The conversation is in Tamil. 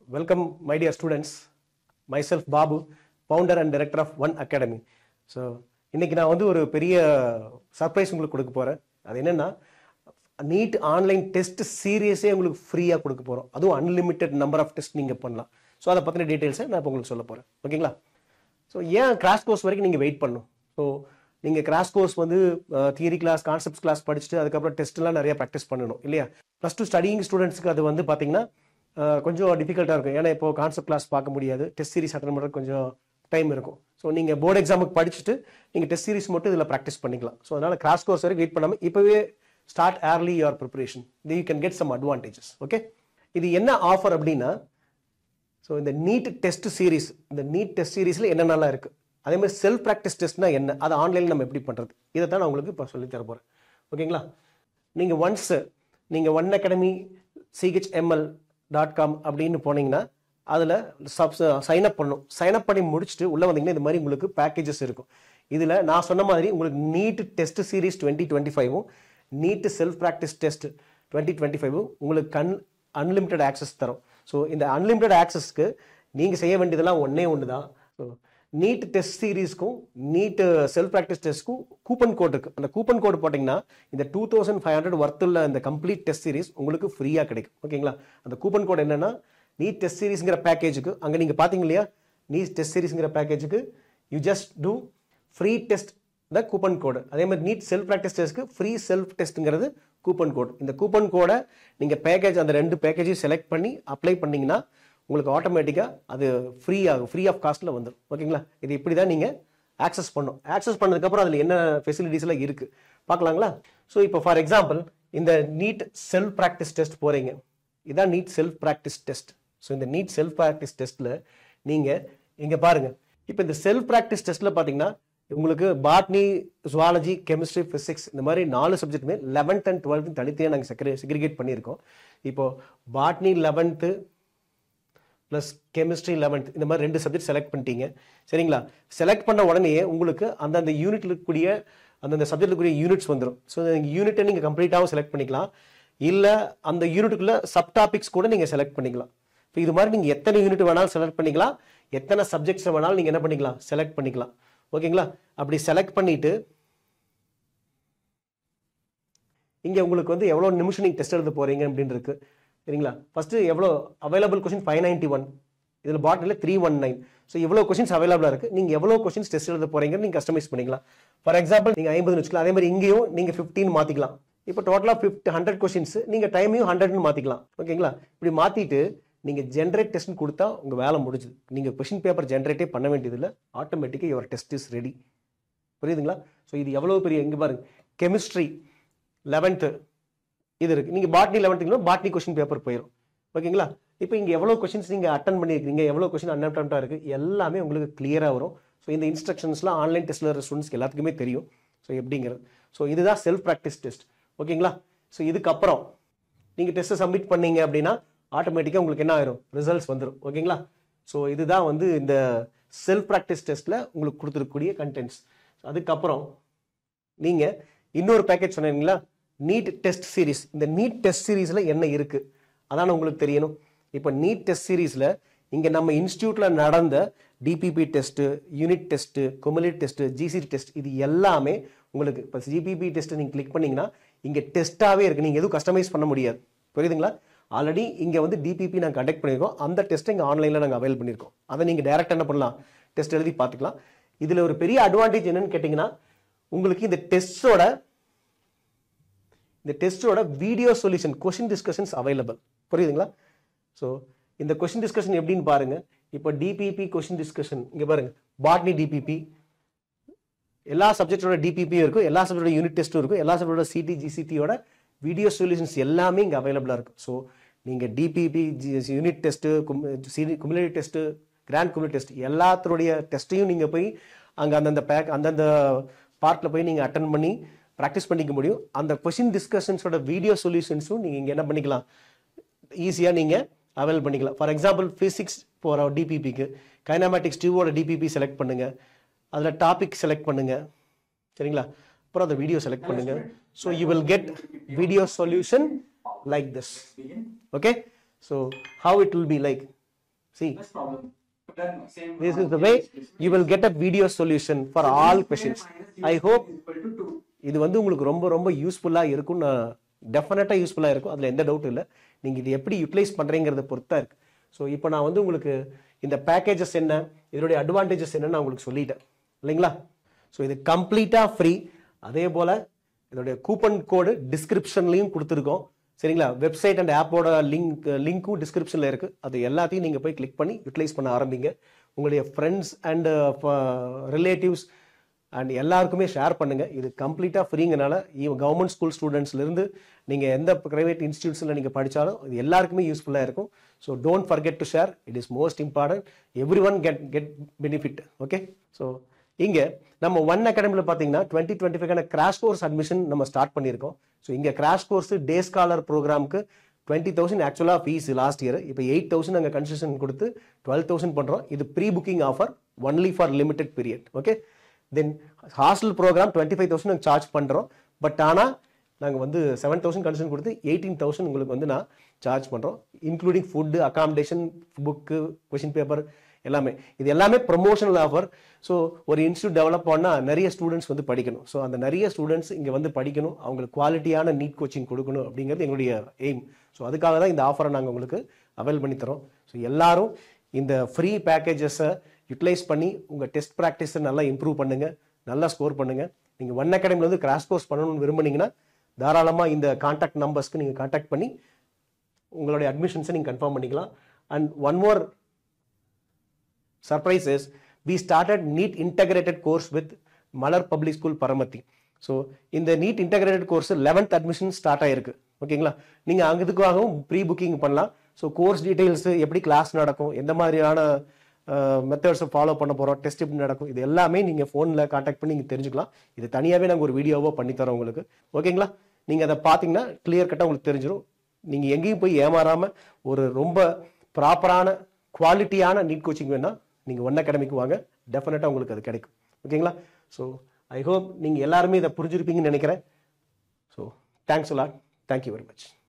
Welcome, my dear students. Myself, Babu, founder and director of One Academy. So, இன்னைக்கு நான் வந்து ஒரு பெரிய சர்ப்ரைஸ் உங்களுக்கு கொடுக்க போறேன். அது என்னன்னா நீட் ஆன்லைன் டெஸ்ட் சீரியஸே உங்களுக்கு ஃப்ரீயாக கொடுக்க போகிறோம். அதுவும் அன்லிமிட்டெட் நம்பர் ஆஃப் டெஸ்ட் நீங்கள் பண்ணலாம். ஸோ அதை பற்றின டீட்டெயில்ஸை நான் இப்போ உங்களுக்கு சொல்ல போகிறேன். ஓகேங்களா? ஸோ ஏன் கிராஷ் கோர்ஸ் வரைக்கும் நீங்கள் வெயிட் பண்ணணும்? ஸோ நீங்கள் கிராஷ் கோர்ஸ் வந்து தியரி கிளாஸ், கான்செப்ட்ஸ் கிளாஸ் படிச்சுட்டு அதுக்கப்புறம் டெஸ்ட்லாம் நிறைய ப்ராக்டிஸ் பண்ணணும் இல்லையா? ப்ளஸ் டூ ஸ்டடிங் ஸ்டூடெண்ட்ஸ்க்கு அது வந்து பார்த்தீங்கன்னா கொஞ்சம் டிஃபிகல்ட்டாக இருக்கும். ஏன்னா இப்போ கான்செப்ட் கிளாஸ் பார்க்க முடியாது, டெஸ்ட் சீரிஸ் அட்டன் பண்ணுறது கொஞ்சம் டைம் இருக்கும். ஸோ நீங்கள் போர்டு எக்ஸாமுக்கு படிச்சுட்டு நீங்கள் டெஸ்ட் சீரிஸ் மட்டும் இதில் ப்ராக்டிஸ் பண்ணிக்கலாம். ஸோ அதனால் கிராஷ் கோர்ஸ் வரைக்கும் வெயிட் பண்ணாமல் இப்போவே start early your preparation. You can get some advantages. Okay, இது என்ன ஆஃபர் அப்படின்னா, ஸோ இந்த நீட் டெஸ்ட் சீரிஸ், இந்த நீட் டெஸ்ட் சீரிஸில் என்னென்னலாம் இருக்குது, அதே மாதிரி செல்ஃப் ப்ராக்டிஸ் டெஸ்ட்னா என்ன, அதை ஆன்லைனில் நம்ம எப்படி பண்ணுறது, இதை தான் நான் உங்களுக்கு இப்போ சொல்லி தர போகிறேன். ஓகேங்களா? நீங்கள் ஒன்ஸ் நீங்கள் ஒன் அகாடமி chml.com அப்படின்னு போனீங்கன்னா அதில் சைன்அப் பண்ணணும். சைன்அப் பண்ணி முடிச்சுட்டு உள்ளே வந்தீங்கன்னா இது மாதிரி உங்களுக்கு பேக்கேஜஸ் இருக்கும். இதில் நான் சொன்ன மாதிரி உங்களுக்கு NEET test series 2025 NEET self practice test 2025 உங்களுக்கு அன்லிமிட்டட் ஆக்சஸ் தரும். ஸோ இந்த அன்லிமிட்டட் ஆக்சஸ்க்கு நீங்கள் செய்ய வேண்டியதெல்லாம் ஒன்று தான். ஸோ நீட் டெஸ்ட் சீரீஸ்க்கும் நீட் செல்ஃப் ப்ராக்டிஸ் டெஸ்ட்க்கும் கூப்பன் கோட் இருக்குது. அந்த கூப்பன் கோட் போட்டிங்கன்னா இந்த 2500 ஒர்த்துள்ள இந்த கம்ப்ளீட் டெஸ்ட் சீரிஸ் உங்களுக்கு ஃப்ரீயாக கிடைக்கும். ஓகேங்களா? அந்த கூப்பன் கோட் என்னென்னா, நீட் டெஸ்ட் சீரிஸ்ங்கிற பேக்கேஜுக்கு அங்கே நீங்கள் பார்த்தீங்க இல்லையா, நீட் டெஸ்ட் சீரிஸ்ங்கிற பேக்கேஜுக்கு you just do free test the coupon code. அதே மாதிரி நீட் செல்ஃப் ப்ராக்டிஸ் டெஸ்ட்க்கு ஃப்ரீ செல்ஃப் டெஸ்ட்டுங்கிறது கூப்பன் கோட். இந்த கூப்பன் கோடை நீங்கள் பேக்கேஜ் அந்த ரெண்டு பேக்கேஜையும் செலக்ட் பண்ணி அப்ளை பண்ணிங்கன்னா உங்களுக்கு ஆட்டோமேட்டிக்காக அது ஃப்ரீ ஆகும், ஃப்ரீ ஆஃப் காஸ்ட்டில் வந்துடும். ஓகேங்களா? இது இப்படி தான் நீங்கள் ஆக்சஸ் பண்ணணும். ஆக்சஸ் பண்ணதுக்கப்புறம் அதில் என்ன ஃபெசிலிட்டிஸ்லாம் இருக்குது பார்க்கலாங்களா? ஸோ இப்போ ஃபார் எக்ஸாம்பிள் இந்த நீட் செல்ஃப் ப்ராக்டிஸ் டெஸ்ட் போகிறீங்க, இதான் NEET self practice test. So இந்த நீட் செல்ஃப் ப்ராக்டிஸ் டெஸ்ட்டில் நீங்கள் இங்கே பாருங்கள், இப்போ இந்த செல்ஃப் ப்ராக்டிஸ் டெஸ்ட்டில் பார்த்தீங்கன்னா உங்களுக்கு பாட்னி, ஜுவாலஜி, கெமிஸ்ட்ரி, ஃபிசிக்ஸ் இந்த மாதிரி 4 சப்ஜெக்ட்டுமே 11th and 12th தனித்தனியாக நாங்கள் செக்ரிகேட் பண்ணியிருக்கோம். இப்போது botany 11th plus chemistry 11th இந்த மாதிரி 2 சப்ஜெக்ட் செலக்ட் பண்ணிட்டீங்க. சரிங்களா? செலக்ட் பண்ண உடனே உங்களுக்கு அந்தந்த யூனிட்டில் இருக்கக்கூடிய அந்தந்த சப்ஜெக்ட்டுக்குரிய யூனிட்ஸ் வந்துடும். ஸோ யூனிட்டை நீங்கள் கம்ப்ளீட்டாகவும் செலக்ட் பண்ணிக்கலாம், இல்லை அந்த யூனிட்டுக்குள்ளே சப் டாபிக்ஸ் கூட நீங்கள் செலக்ட் பண்ணிக்கலாம். இப்போ இது மாதிரி நீங்கள் எத்தனை யூனிட் வேணாலும் செலக்ட் பண்ணிக்கலாம், எத்தனை சப்ஜெக்ட்ஸ் வேணாலும் நீங்கள் என்ன பண்ணிக்கலாம், செலக்ட் பண்ணிக்கலாம். ஓகேங்களா? அப்படி செலக்ட் பண்ணிட்டு இங்கே உங்களுக்கு வந்து எவ்வளோ நிமிஷம் நீங்கள் டெஸ்ட் எழுத போகிறீங்க அப்படின்னு இருக்கு. சரிங்களா? ஃபஸ்ட்டு எவ்வளோ அவைலபிள் கொஸ்டின் 591, இதில் பாட்டில் 319. ஸோ இவ்வளோ கொஸ்டின்ஸ் அவைலபிளாக இருக்குது. நீங்கள் எவ்வளோ கொஸ்டின்ஸ் டெஸ்ட் எழுத போகிறீங்கன்னு நீங்கள் கஸ்டமைஸ் பண்ணிக்கலாம். ஃபார் எக்ஸாம்பிள் நீங்கள் 50 வச்சுக்கலாம். அதே மாதிரி இங்கேயும் நீங்கள் 15 மாற்றிக்கலாம். இப்போ டோட்டலாக 100 கொஸ்டின்ஸ், நீங்கள் டைமையும் 100ன்னு மாற்றிக்கலாம். ஓகேங்களா? இப்படி மாற்றிட்டு நீங்கள் ஜென்ரேட் டெஸ்ட்னு கொடுத்தா உங்கள் வேலை முடிஞ்சுது. நீங்கள் கொஸ்டின் பேப்பர் ஜென்ரேட்டே பண்ண வேண்டியதில்லை, ஆட்டோமேட்டிக்காக யுவர் டெஸ்ட் இஸ் ரெடி. புரியுதுங்களா? ஸோ இது எவ்வளோ பெரிய, எங்கே பாருங்க, கெமிஸ்ட்ரி 11th இது இருக்குது. நீங்கள் botany 11th botany question paper போயிடும். ஓகேங்களா? இப்போ இங்கே எவ்வளோ கொஸ்டின்ஸ் நீங்கள் அட்டன் பண்ணியிருக்கீங்க, எவ்வளோ கொஸ்டின் அன்அட்டெம்ப்டாக இருக்குது, எல்லாமே உங்களுக்கு கிளியராக வரும். ஸோ இந்த இன்ஸ்ட்ரக்ஷன்ஸ்லாம் ஆன்லைன் டெஸ்ட்டில் இருக்கிற ஸ்டூடெண்ட்ஸ்க்கு எல்லாத்துக்குமே தெரியும். ஸோ எப்படிங்கிறது, ஸோ இதுதான் செல்ஃப் ப்ராக்டிஸ் டெஸ்ட். ஓகேங்களா? ஸோ இதுக்கப்புறம் நீங்கள் டெஸ்ட்டை சப்மிட் பண்ணீங்க அப்படின்னா ஆட்டோமேட்டிக்காக உங்களுக்கு என்ன ஆயிரும், ரிசல்ட்ஸ் வந்துடும். ஓகேங்களா? ஸோ இதுதான் வந்து இந்த செல்ஃப் ப்ராக்டிஸ் டெஸ்ட்டில் உங்களுக்கு கொடுத்துருக்கக்கூடிய கண்டென்ட்ஸ். அதுக்கப்புறம் நீங்கள் இன்னொரு பேக்கேஜ் சொன்னீங்களா, நீட் டெஸ்ட் சீரிஸ். இந்த நீட் டெஸ்ட் சீரீஸில் என்ன இருக்குது அதான் உங்களுக்கு தெரியணும். இப்போ நீட் டெஸ்ட் சீரீஸில் இங்கே நம்ம இன்ஸ்டியூட்டில் நடந்த DPP test, unit test, cumulative test, GCT test, இது எல்லாமே உங்களுக்கு இப்போ ஜிபிபி டெஸ்ட்டு நீங்கள் கிளிக் பண்ணிங்கன்னா இங்கே டெஸ்ட்டாகவே இருக்குது. நீங்கள் எதுவும் கஸ்டமைஸ் பண்ண முடியாது. புரியுதுங்களா? ஆல்ரெடி இங்கே வந்து டிபிபி நாங்கள் கண்டக்ட் பண்ணியிருக்கோம், அந்த டெஸ்ட்டை இங்கே ஆன்லைனில் நாங்கள் அவைல் பண்ணியிருக்கோம். அதை நீங்கள் டேரெக்டாக என்ன பண்ணலாம், டெஸ்ட் எழுதி பார்த்துக்கலாம். இதில் ஒரு பெரிய அட்வான்டேஜ் என்னன்னு கேட்டிங்கன்னா, உங்களுக்கு இந்த டெஸ்ட்டோட video solution, question discussions available. புரியுதுங்களா? ஸோ இந்த கொஸ்டின் டிஸ்கஷன் எப்படின்னு பாருங்கள். இப்போ டிபிபி கொஸ்டின் டிஸ்கஷன் இங்கே பாருங்கள், பாட்னி டிபிபி, எல்லா சப்ஜெக்டோட டிபிபியும் இருக்கும், எல்லா சப்ஜெக்டோட யூனிட் டெஸ்ட்டும் இருக்கும், எல்லா சப்ஜெக்டோட சிடி ஜிசிடியோட வீடியோ சொல்யூஷன்ஸ் எல்லாமே இங்கே அவைலபிளாக இருக்கும். ஸோ நீங்கள் DPP, unit test, cumulative test, grand cumulative test எல்லாத்தோடைய டெஸ்ட்டையும் நீங்கள் போய் அங்கே அந்தந்த பார்ட்டில் போய் நீங்கள் அட்டன் பண்ணி ப்ராக்டிஸ் பண்ணிக்க முடியும். அந்த கொஸ்டின் டிஸ்கஷன்ஸோட வீடியோ சொல்யூஷன்ஸும் நீங்கள் இங்கே என்ன பண்ணிக்கலாம், ஈஸியாக நீங்கள் அவைல் பண்ணிக்கலாம். ஃபார் எக்ஸாம்பிள் ஃபிசிக்ஸ் போகிற டிபிபிக்கு கைனமேட்டிக்ஸ் 2ஓட டிபிபி செலக்ட் பண்ணுங்கள், அதில் டாபிக் செலக்ட் பண்ணுங்கள். சரிங்களா? அப்புறம் அந்த வீடியோ செலக்ட் பண்ணுங்கள். So you will get video solution like this. Okay, so how it will be like, See, That's problem. But then same. this is the way you will get a video solution for all questions. I hope இது வந்து உங்களுக்கு ரொம்ப ரொம்ப யூஸ்ஃபுல்லாக இருக்கும். நான் டெஃபினட்டாக யூஸ்ஃபுல்லாக இருக்கும், அதில் எந்த டவுட்டும் இல்லை. நீங்கள் இது எப்படி யூட்டிலைஸ் பண்ணுறீங்கிறத பொறுத்தா இருக்குது. ஸோ இப்போ நான் வந்து உங்களுக்கு இந்த பேக்கேஜஸ் என்ன, இதனுடைய அட்வான்டேஜஸ் என்னன்னு நான் உங்களுக்கு சொல்லிட்டேன் இல்லைங்களா? ஸோ இது கம்ப்ளீட்டாக ஃப்ரீ. அதே போல் இதோடைய கூப்பன் கோடு டிஸ்கிரிப்ஷன்லையும் கொடுத்துருக்கோம் சரிங்களா? வெப்சைட் அண்ட் ஆப்போட லிங்க்கும் டிஸ்கிரிப்ஷனில் இருக்குது. அது எல்லாத்தையும் நீங்கள் போய் கிளிக் பண்ணி யூட்டிலைஸ் பண்ண ஆரம்பிங்க. உங்களுடைய ஃப்ரெண்ட்ஸ் அண்ட் ரிலேட்டிவ்ஸ் அண்ட் எல்லாருக்குமே ஷேர் பண்ணுங்கள். இது கம்ப்ளீட்டாக ஃப்ரீங்கனால கவர்மெண்ட் ஸ்கூல் ஸ்டூடெண்ட்ஸ்லேருந்து நீங்கள் எந்த ப்ரைவேட் இன்ஸ்டியூட்ஸில் நீங்கள் படித்தாலும் இது எல்லாருக்குமே யூஸ்ஃபுல்லாக இருக்கும். So don't forget to share, it is most important. Every one get benefit. Okay, so இங்கே நம்ம ஒன் அகாடமியில் பார்த்தீங்கன்னா 2025 கிராஷ் கோர்ஸ் அட்மிஷன் நம்ம ஸ்டார்ட் பண்ணியிருக்கோம். ஸோ இங்கே கிராஷ் கோர்ஸ் டே ஸ்காலர் ப்ரோக்ராமுக்கு 20,000 ஆக்சுவலாக ஃபீஸ் லாஸ்ட் இயர். இப்போ 8,000 நாங்கள் கன்செஷன் கொடுத்து 12,000 பண்ணுறோம். இது pre booking offer only for limited period. Okay, then hostel programme 25,000 நாங்கள் சார்ஜ் பண்ணுறோம். பட் ஆனால் நாங்கள் வந்து 7,000 கன்செஷன் கொடுத்து 18,000 உங்களுக்கு வந்து நான் சார்ஜ் பண்ணுறோம், including food, accommodation, book, question paper எல்லாமே. இது எல்லாமே ப்ரொமோஷனல் ஆஃபர். ஸோ ஒரு இன்ஸ்டியூட் டெவலப் பண்ணால் நிறைய ஸ்டூடெண்ட்ஸ் வந்து படிக்கணும். ஸோ அந்த நிறைய ஸ்டூடெண்ட்ஸ் இங்கே வந்து படிக்கணும், அவங்களுக்கு குவாலிட்டியான நீட் கோச்சிங் கொடுக்கணும் அப்படிங்கிறது எங்களுடைய எய்ம். ஸோ அதுக்காக தான் இந்த ஆஃபரை நாங்கள் உங்களுக்கு அவைல் பண்ணி தரோம். ஸோ எல்லாரும் இந்த ஃப்ரீ பேக்கேஜஸை யூட்டிலைஸ் பண்ணி உங்கள் டெஸ்ட் ப்ராக்டிஸை நல்லா இம்ப்ரூவ் பண்ணுங்கள், நல்லா ஸ்கோர் பண்ணுங்கள். நீங்கள் ஒன் அகாடமியில் வந்து கிராஷ் கோர்ஸ் பண்ணணும்னு விரும்புனீங்கன்னா தாராளமாக இந்த கான்டாக்ட் நம்பர்ஸ்க்கு நீங்கள் கான்டாக்ட் பண்ணி உங்களுடைய அட்மிஷன்ஸை நீங்கள் கன்ஃபார்ம் பண்ணிக்கலாம். And one more surprise is we started NEET integrated course with Malar Public School Paramati. So இந்த NEET integrated course 11th admission start ஆயிருக்கு. ஓகேங்களா? நீங்கள் அங்கதுக்காகவும் ப்ரீ புக்கிங் பண்ணலாம். ஸோ கோர்ஸ் டீட்டெயில்ஸு, எப்படி கிளாஸ் நடக்கும், எந்த மாதிரியான மெத்தட்ஸை ஃபாலோ பண்ண போகிறோம், டெஸ்ட் எப்படி நடக்கும், இது எல்லாமே நீங்கள் ஃபோனில் கான்டாக்ட் பண்ணி நீங்கள் தெரிஞ்சுக்கலாம். இது தனியாகவே நாங்கள் ஒரு வீடியோவாக பண்ணித்தரோம் உங்களுக்கு. ஓகேங்களா? நீங்கள் அதை பார்த்தீங்கன்னா கிளியர் கட்டாக உங்களுக்கு தெரிஞ்சிடும். நீங்கள் எங்கேயும் போய் ஏமாறாமல் ஒரு ரொம்ப ப்ராப்பரான குவாலிட்டியான நீட் கோச்சிங் வேணால் நீங்கள் ஒன் அகாடமிக்கு வாங்க, டெஃபினட்டாக உங்களுக்கு அது கிடைக்கும். ஓகேங்களா? ஸோ ஐ ஹோப் நீங்கள் எல்லாருமே இதை புரிஞ்சிருப்பீங்கன்னு நினைக்கிறேன். So thanks a lot. Thank you very much.